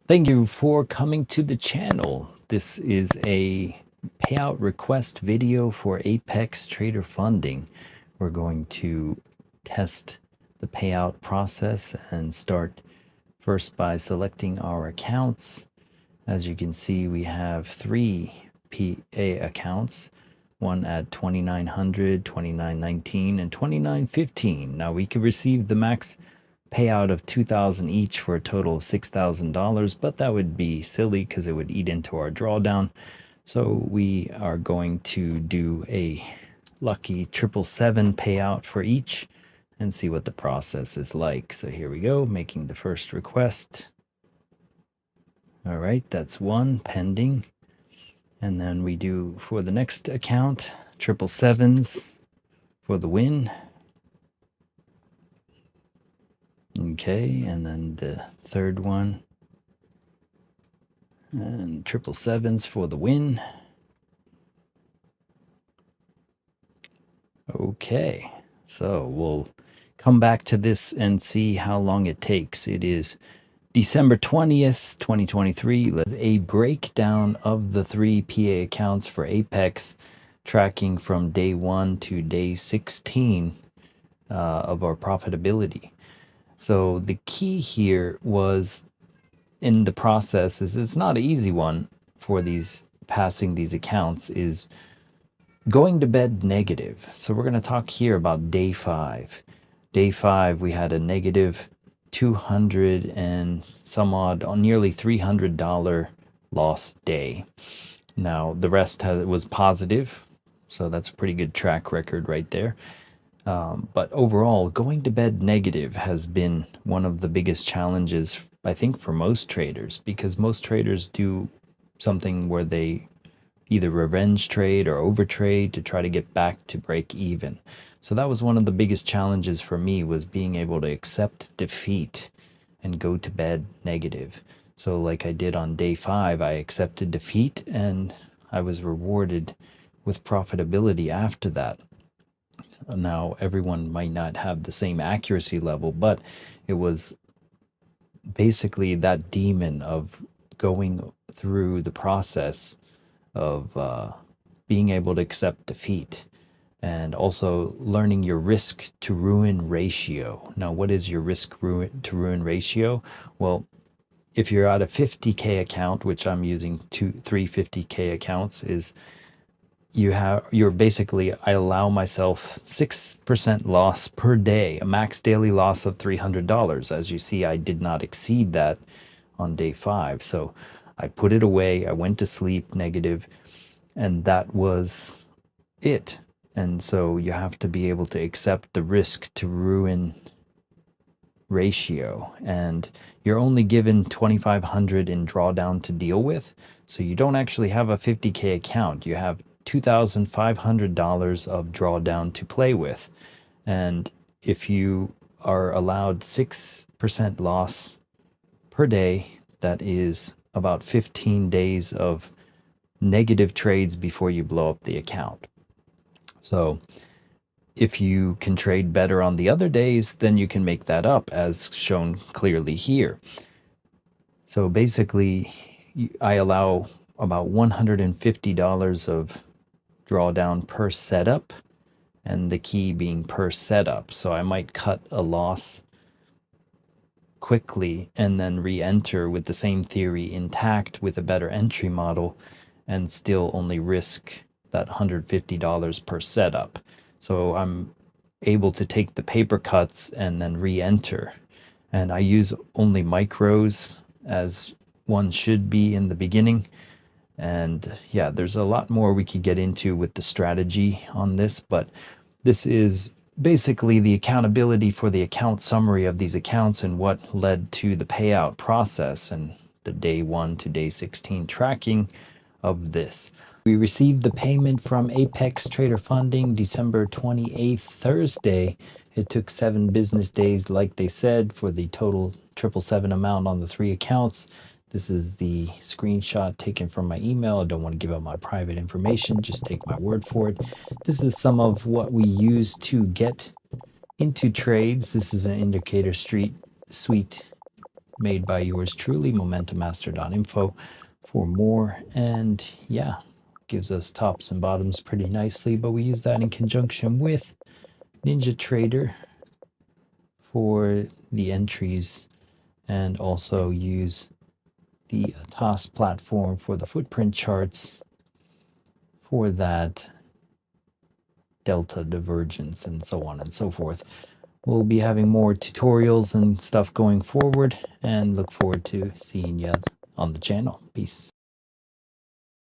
Thank you for coming to the channel. This is a payout request video for Apex Trader Funding. We're going to test the payout process and start first by selecting our accounts. As you can see, we have 3 PA accounts, one at 2900, 2919, and 2915. Now we can receive the max payout of $2,000 each for a total of $6,000, but that would be silly because it would eat into our drawdown. So we are going to do a lucky 777 payout for each and see what the process is like. So here we go, making the first request. All right, that's one pending. And then we do for the next account, 777s for the win. Okay, and then the third one. And 777s for the win. Okay, so we'll come back to this and see how long it takes. It is December 20th, 2023. Let's a breakdown of the 3 PA accounts for Apex, tracking from day 1 to day 16 of our profitability. So the key here was in the process is it's not an easy one for these passing these accounts is going to bed negative. So we're going to talk here about day 5. Day 5 we had a negative 200 and some odd, nearly $300 lost day. Now the rest was positive, so that's a pretty good track record right there. But overall, going to bed negative has been one of the biggest challenges, I think, for most traders, because most traders do something where they either revenge trade or overtrade to try to get back to break even. So that was one of the biggest challenges for me, was being able to accept defeat and go to bed negative. So like I did on day 5, I accepted defeat and I was rewarded with profitability after that. Now, everyone might not have the same accuracy level, but it was basically that demon of going through the process of being able to accept defeat and also learning your risk to ruin ratio. Now, what is your risk to ruin ratio? Well, if you're at a 50K account, which I'm using 350K accounts, is you're basically, I allow myself 6% loss per day, a max daily loss of $300. As you see, I did not exceed that on day 5. So I put it away. I went to sleep negative, and that was it. And so you have to be able to accept the risk to ruin ratio, and you're only given 2,500 in drawdown to deal with. So you don't actually have a 50K account. You have $2,500 of drawdown to play with. And if you are allowed 6% loss per day, that is about 15 days of negative trades before you blow up the account. So if you can trade better on the other days, then you can make that up, as shown clearly here. So basically, I allow about $150 of drawdown per setup, and the key being per setup. So I might cut a loss quickly and then re-enter with the same theory intact with a better entry model, and still only risk that $150 per setup. So I'm able to take the paper cuts and then re-enter. And I use only micros, as one should be in the beginning. And yeah, there's a lot more we could get into with the strategy on this, but this is basically the accountability for the account summary of these accounts and what led to the payout process and the day 1 to day 16 tracking of this. We received the payment from Apex Trader Funding December 28th, Thursday. It took 7 business days, like they said, for the total 777 amount on the 3 accounts. This is the screenshot taken from my email. I don't want to give out my private information, just take my word for it. This is some of what we use to get into trades. This is an indicator suite made by yours truly, momentummaster.info, for more. And yeah, gives us tops and bottoms pretty nicely, but we use that in conjunction with NinjaTrader for the entries, and also use the TOS platform for the footprint charts for that delta divergence and so on and so forth. We'll be having more tutorials and stuff going forward, and look forward to seeing you on the channel. Peace.